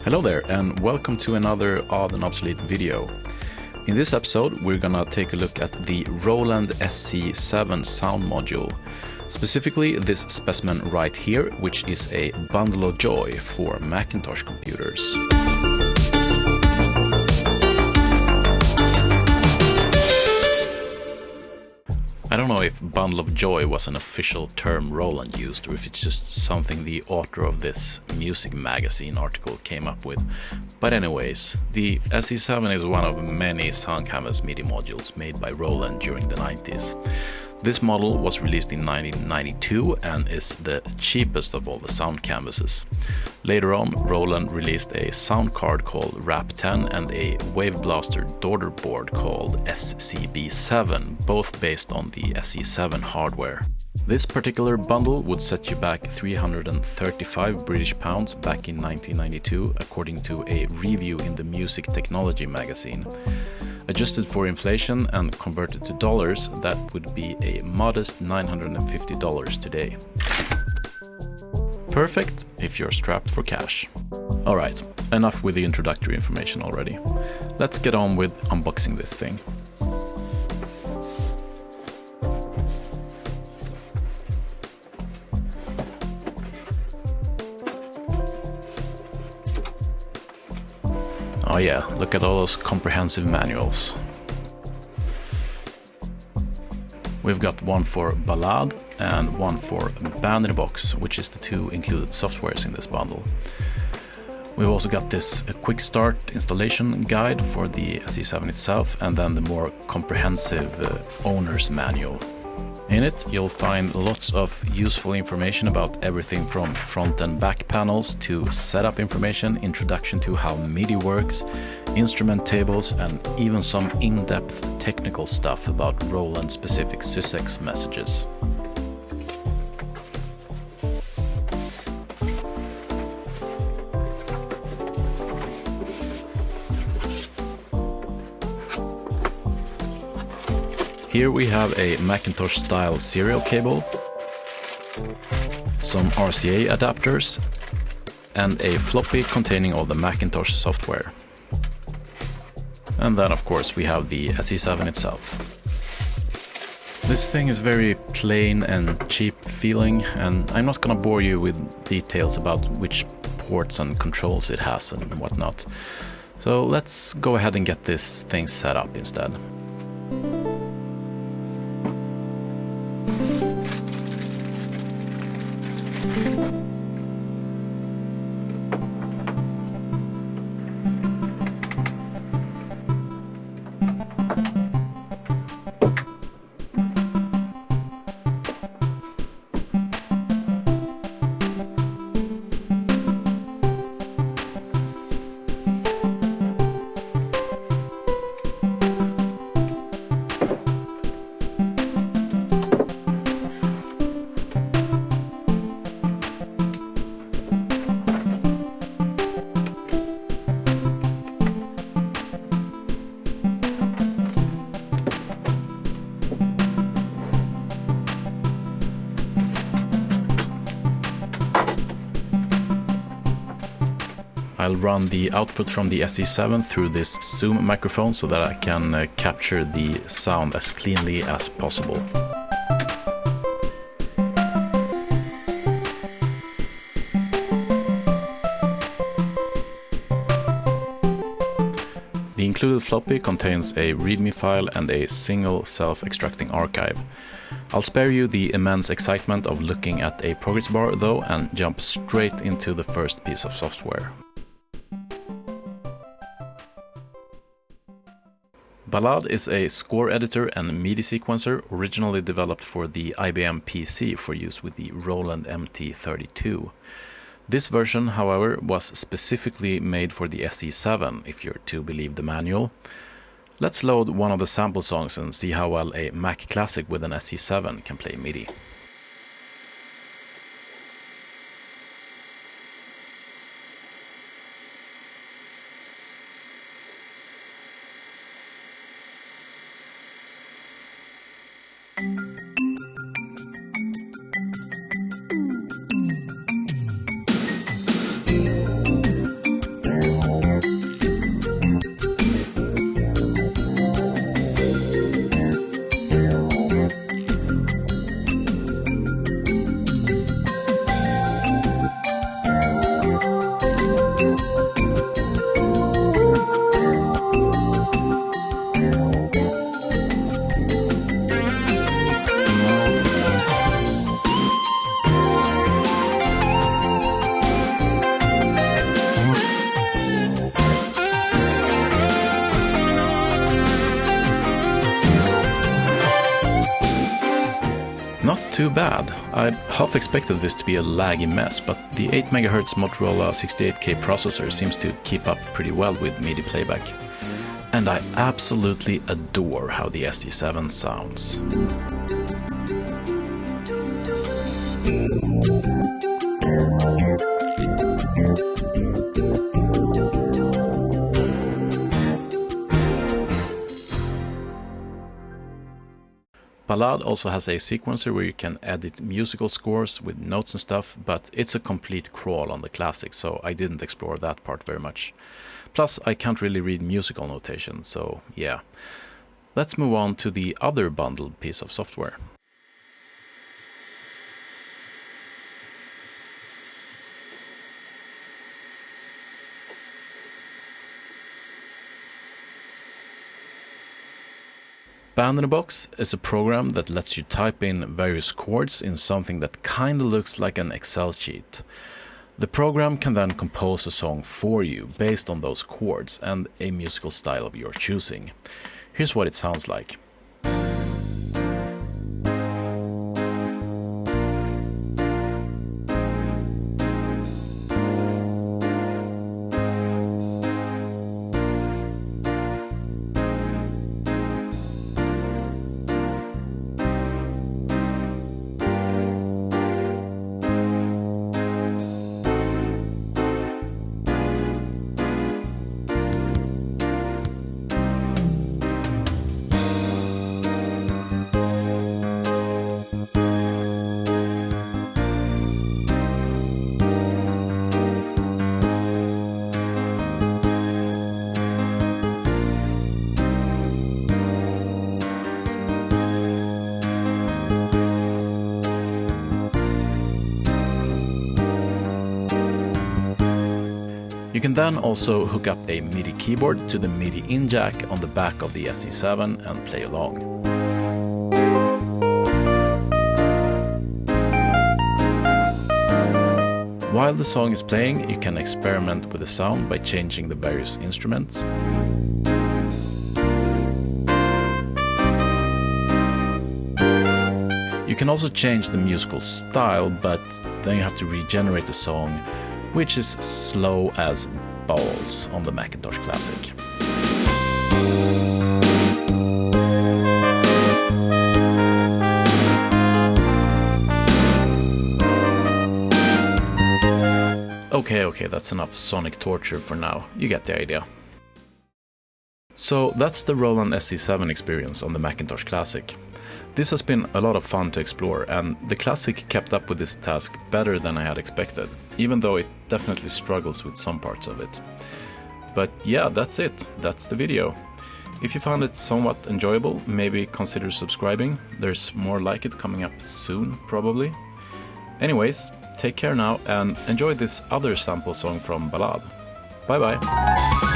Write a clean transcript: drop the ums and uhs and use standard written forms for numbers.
Hello there, and welcome to another odd and obsolete video. In this episode, we're gonna take a look at the Roland SC-7 sound module. Specifically, this specimen right here, which is a bundle of joy for Macintosh computers. I don't know if bundle of joy was an official term Roland used, or if it's just something the author of this music magazine article came up with. But anyways, the SC-7 is one of many Sound Canvas Midi modules made by Roland during the 90s. This model was released in 1992 and is the cheapest of all the Sound Canvases. Later on, Roland released a sound card called RAP10 and a Wave Blaster daughter board called SC-7, both based on the SC-7 hardware. This particular bundle would set you back 335 British pounds back in 1992, according to a review in the Music Technology magazine. Adjusted for inflation and converted to dollars, that would be a modest $950 today. Perfect if you're strapped for cash. Alright, enough with the introductory information already. Let's get on with unboxing this thing. Oh yeah, look at all those comprehensive manuals. We've got one for Balad and one for Band in a Box, which is the two included softwares in this bundle. We've also got this quick start installation guide for the SC-7 itself, and then the more comprehensive owner's manual. In it, you'll find lots of useful information about everything from front and back panels to setup information, introduction to how Midi works, instrument tables, and even some in-depth technical stuff about Roland-specific sysx messages. Here we have a Macintosh-style serial cable, some RCA adapters, and a floppy containing all the Macintosh software. And then, of course, we have the SC-7 itself. This thing is very plain and cheap feeling, and I'm not gonna bore you with details about which ports and controls it has and whatnot. So let's go ahead and get this thing set up instead. I'll run the output from the SC-7 through this Zoom microphone so that I can capture the sound as cleanly as possible. The included floppy contains a README file and a single self-extracting archive. I'll spare you the immense excitement of looking at a progress bar though, and jump straight into the first piece of software. Balad is a score editor and MIDI sequencer originally developed for the IBM PC for use with the Roland MT32. This version, however, was specifically made for the SC-7, if you're to believe the manual. Let's load one of the sample songs and see how well a Mac Classic with an SC-7 can play Midi. Too bad. I half expected this to be a laggy mess, but the 8 MHz Motorola 68K processor seems to keep up pretty well with MIDI playback. And I absolutely adore how the SC-7 sounds. Balad also has a sequencer where you can edit musical scores with notes and stuff, but it's a complete crawl on the Classic, so I didn't explore that part very much. Plus, I can't really read musical notation, so yeah. Let's move on to the other bundled piece of software. Band in a Box is a program that lets you type in various chords in something that kinda looks like an Excel sheet. The program can then compose a song for you based on those chords and a musical style of your choosing. Here's what it sounds like. You can then also hook up a MIDI keyboard to the MIDI in jack on the back of the SC-7 and play along. While the song is playing, you can experiment with the sound by changing the various instruments. You can also change the musical style, but then you have to regenerate the song, which is slow as balls on the Macintosh Classic. Okay, that's enough sonic torture for now. You get the idea. So that's the Roland SC-7 experience on the Macintosh Classic. This has been a lot of fun to explore, and the Classic kept up with this task better than I had expected, even though it definitely struggles with some parts of it. But yeah, that's it. That's the video. If you found it somewhat enjoyable, maybe consider subscribing. There's more like it coming up soon, probably. Anyways, take care now and enjoy this other sample song from Balad. Bye bye!